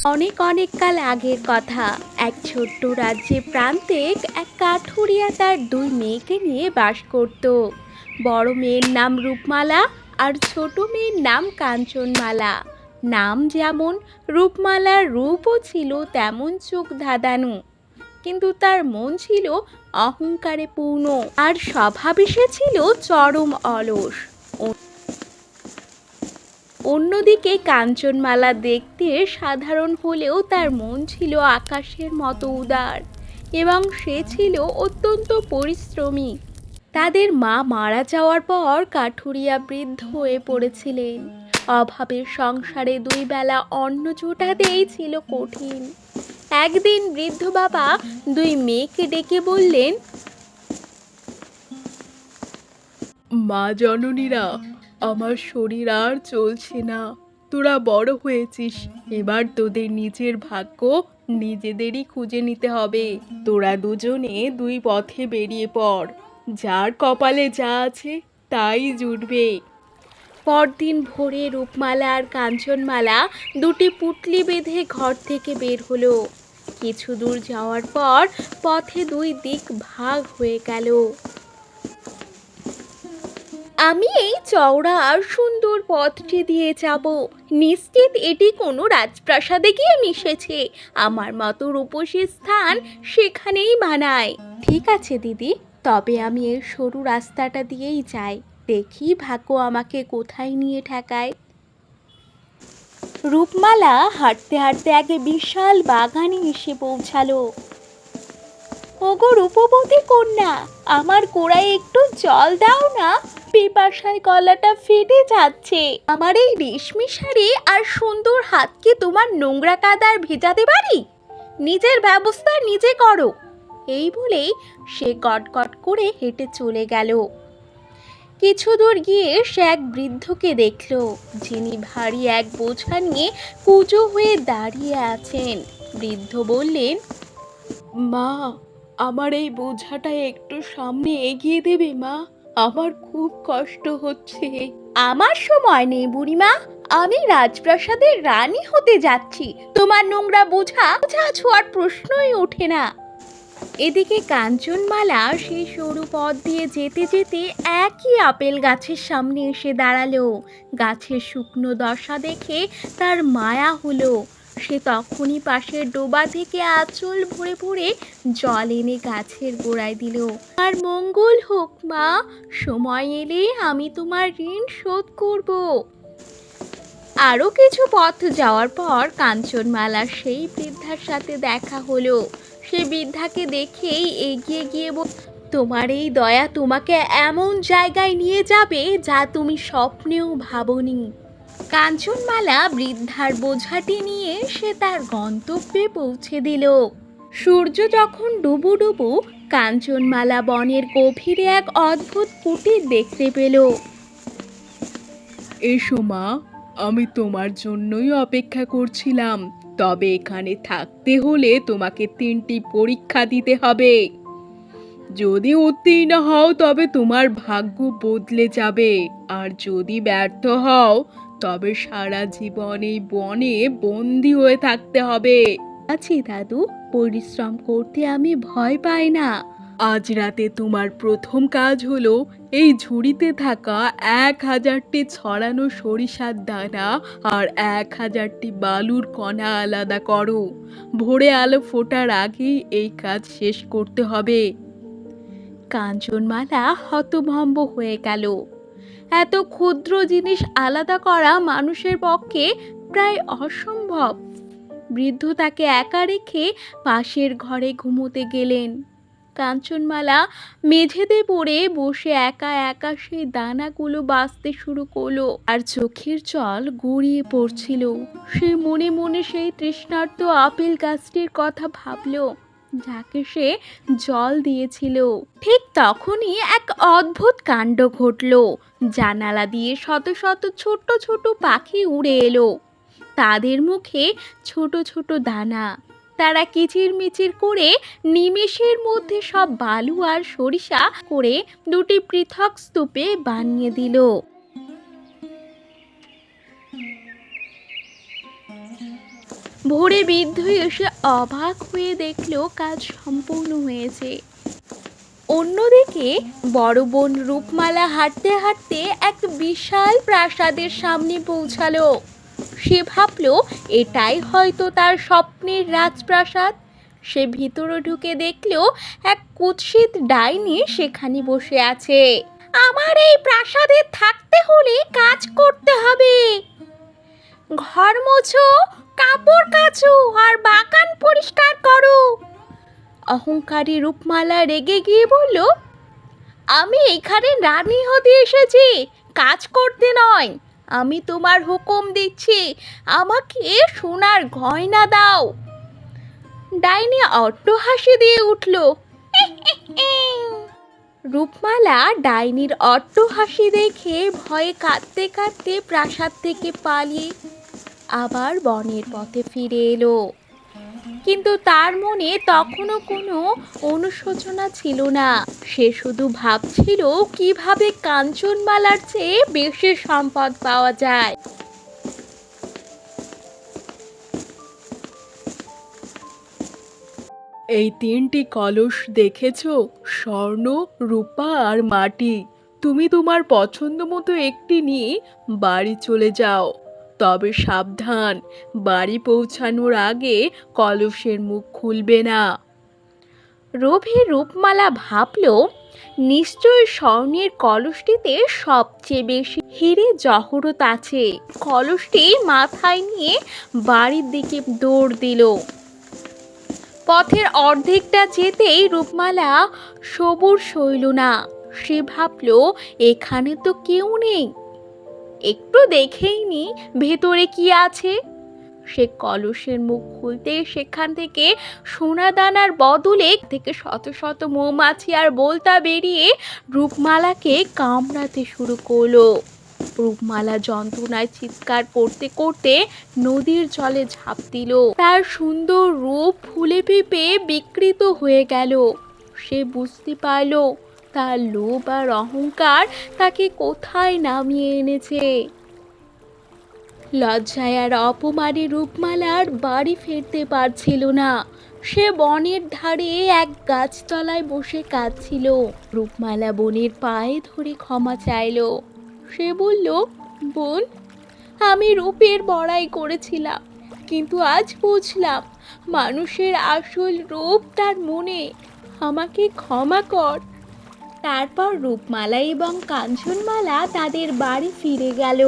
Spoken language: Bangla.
অনেক অনেক কাল আগের কথা। এক ছোট্ট রাজ্যে প্রান্তিক এক কাঠুরিয়া তার দুই মেয়েকে নিয়ে বাস করত। বড় মেয়ের নাম রূপমালা আর ছোট মেয়ের নাম কাঞ্চনমালা। নাম যেমন, রূপমালার রূপও ছিল তেমন চোখ ধাঁধানো, কিন্তু তার মন ছিল অহংকারে পূর্ণ, আর স্বভাবে সে ছিল চরম অলস। অন্যদিকে কাঞ্চনমালা দেখতে সাধারণ হলেও তার মন ছিল আকাশের মতো উদার, এবং সে ছিল অত্যন্ত পরিশ্রমী। তাদের মা মারা যাওয়ার পর কাঠুরিয়া বৃদ্ধ হয়ে পড়েছিলেন। অভাবের সংসারে দুই বেলা অন্ন জোটাতেই ছিল কঠিন। একদিন বৃদ্ধ বাবা দুই মেয়েকে ডেকে বললেন, মা জননীরা, আমার শরীর আর চলছে না। তোরা বড় হয়েছিস, এবার তোদের নিজের ভাগ্য নিজেদেরই খুঁজে নিতে হবে। তোরা দুজনে দুই পথে বেরিয়ে পড়, যার কপালে যা আছে তাই জুটবে। পরদিন ভোরে রূপমালা আর কাঞ্চনমালা দুটি পুটলি বেঁধে ঘর থেকে বের হলো। কিছু দূর যাওয়ার পর পথে দুই দিক ভাগ হয়ে গেল। আমি এই চওড়া আর সুন্দর পথটি দিয়ে যাব। নিশ্চিত এটি কোনো রাজপ্রাসাদে গিয়ে মিশেছে। আমার মতো রূপসী স্থান সেখানেই মানায়। ঠিক আছে দিদি, তবে আমি এই সরু রাস্তাটা দিয়েই যাই। দেখি ভাগ্য আমাকে কোথায় নিয়ে ঠেকায়। রূপমালা হাঁটতে হাঁটতে এক বিশাল বাগানে এসে পৌঁছালো। ওগো রূপবতী কন্যা, আমার গোড়ায় একটু জল দাও না, পিপাসায় গলাটা ফেটে যাচ্ছে। আমার এই রেশমি শাড়ি আর সুন্দর হাতকে তোমার নোংরা কাদার ভেজাতে পারি? নিজের ব্যবস্থা নিজে করো। এই বলেই সে গটগট করে হেঁটে চলে গেল। কিছু দূর গিয়ে সে এক বৃদ্ধকে দেখল, যিনি ভারী এক বোঝা নিয়ে কুঁজো হয়ে দাঁড়িয়ে আছেন। বৃদ্ধ বললেন, মা, আমার এই বোঝাটা একটু সামনে এগিয়ে দেবে মা? আমার খুব কষ্ট হচ্ছে। আমার সময় নেই বুড়িমা, আমি রাজপ্রাসাদের রানী হতে যাচ্ছি। তোমার নোংরা বোঝা ছোঁয়ার প্রশ্নই ওঠে না। এদিকে কাঞ্চনমালা সেই সরু পথ দিয়ে যেতে যেতে একই আপেল গাছের সামনে এসে দাঁড়ালো। গাছের শুকনো দশা দেখে তার মায়া হলো। সে তখনই পাশের ডোবা থেকে আঁচল ভরে ভরে জল এনে গাছের গোড়ায় দিল। আর মঙ্গল হোক মা, সময় এলে আমি তোমার ঋণ শোধ করব। আরও কিছু পথ যাওয়ার পর কাঞ্চনমালার সেই বৃদ্ধার সাথে দেখা হলো। সে বৃদ্ধাকে দেখেই এগিয়ে গিয়ে তোমার এই দয়া তোমাকে এমন জায়গায় নিয়ে যাবে যা তুমি স্বপ্নেও ভাবনি। কাঞ্চনমালা বৃদ্ধার বোঝাটি নিয়ে সে তার গন্তব্যে পৌঁছে দিল। সূর্য যখন ডুবু ডুবু, কাঞ্চনমালা বনের গভীরে এক অদ্ভুত কুটির দেখতে পেল। এসো মা, আমি তোমার জন্যই অপেক্ষা করছিলাম। তবে এখানে থাকতে হলে তোমাকে 3টি পরীক্ষা দিতে হবে। যদি উত্তীর্ণ হও তবে তোমার ভাগ্য বদলে যাবে, আর যদি ব্যর্থ হও তবে সারা জীবন এই বনে বন্দি হয়ে থাকতে হবে। আছি দাদু, পরিশ্রম করতে আমি ভয় পাই না। আজ রাতে তোমার প্রথম কাজ হলো এই ঝুড়িতে থাকা 1000টি ছড়ানো সরিষার দানা আর 1000টি বালুর কণা আলাদা করো। ভোরে আলো ফোটার আগেই এই কাজ শেষ করতে হবে। কাঞ্চনমালা হতভম্ব হয়ে গেল। এত ক্ষুদ্র জিনিস আলাদা করা মানুষের পক্ষে প্রায় অসম্ভব। বৃদ্ধ তাকে একা রেখে পাশের ঘরে ঘুমোতে গেলেন। কাঞ্চনমালা মেঝেতে পড়ে বসে একা একা সেই দানাগুলো বাছতে শুরু করলো, আর চোখের জল গড়িয়ে পড়ছিল। সে মনে মনে সেই তৃষ্ণার্ত আপেল গাছটির কথা ভাবলো, যাকে সে জল দিয়েছিল। ঠিক তখনই এক অদ্ভুত কাণ্ড ঘটল। জানালা দিয়ে শত শত ছোট ছোট পাখি উড়ে এলো। তাদের মুখে ছোট ছোট দানা। তারা কিচিরমিচির করে নিমেষের মধ্যে সব বালু আর সরিষা করে দুটি পৃথক স্তূপে বানিয়ে দিল। ভোরে বৃদ্ধ এসে অবাক হয়ে দেখল কাজ সম্পূর্ণ হয়েছে। অন্যদিকে বড় বোন রূপমালা হাঁটতে হাঁটতে এক বিশাল প্রাসাদের সামনে পৌঁছালো। সে ভাবল এটাই হয়তো তার স্বপ্নের রাজপ্রাসাদ। সে ভিতরে ঢুকে দেখল এক কুৎসিত ডাইনি সেখানে বসে আছে। আমার এই প্রাসাদে থাকতে হলে কাজ করতে হবে, ঘর মোছো, কাপড় কাচো আর বাগান পরিষ্কার করো। অহংকারী রূপমালা রেগে গিয়ে বলল, আমি এখানে রানী হতে এসেছি, কাজ করতে নয়। আমি তোমার হুকুম দিচ্ছি, আমাকে সোনার গয়না দাও। ডাইনি অট্টহাসি দিয়ে উঠল। রূপমালা ডাইনির অট্টহাসি দেখে ভয়ে কাঁদতে কাঁদতে প্রাসাদ থেকে পালিয়ে আবার বনের পথে ফিরে এলো। কিন্তু তার মনে তখনও কোনো অনুশোচনা ছিল না। সে শুধু ভাবছিল কিভাবে কাঞ্চনমালার চেয়ে বেশি সম্পদ পাওয়া যায়। এই 3টি কলস দেখেছো? স্বর্ণ, রূপা আর মাটি। তুমি তোমার পছন্দ মতো একটি নিয়ে বাড়ি চলে যাও। তবে সাবধান, বাড়ি পৌঁছানোর আগে কলসের মুখ খুলবে না। লোভী রূপমালা ভাবল, নিশ্চয় স্বর্ণের কলসটিতে সবচেয়ে বেশি হিরে জহরত আছে। কলসটি মাথায় নিয়ে বাড়ির দিকে দৌড় দিল। পথের অর্ধেকটা যেতেই রূপমালা সবুর সইল না। সে ভাবল, এখানে তো কেউ নেই, একটু দেখেই নি ভেতরে কি আছে। সে কলসের মুখ খুলতে সেখান থেকে সোনা দানার বদলে থেকে শত শত মৌমাছি আর বোলতা বেরিয়ে রূপমালাকে কামড়াতে শুরু করলো। রূপমালা যন্ত্রণায় চিৎকার করতে করতে নদীর জলে ঝাঁপ দিল। তার সুন্দর রূপ ফুলে ফেঁপে বিকৃত হয়ে গেল। সে বুঝতে পারল তার লোভ আর অহংকার তাকে কোথায় নামিয়ে এনেছে। লজ্জায় আর অপমানে রূপমালার বাড়ি ফিরতে পারছিল না। সে বনের ধারে এক গাছতলায় বসে কাঁদছিল। রূপমালা বোনের পায়ে ধরে ক্ষমা চাইল। সে বলল, বোন, আমি রূপের বড়াই করেছিলাম, কিন্তু আজ বুঝলাম মানুষের আসল রূপ তার মনে। আমাকে ক্ষমা কর। তারপর রূপমালা এবং কাঞ্চনমালা তাদের বাড়ি ফিরে গেল।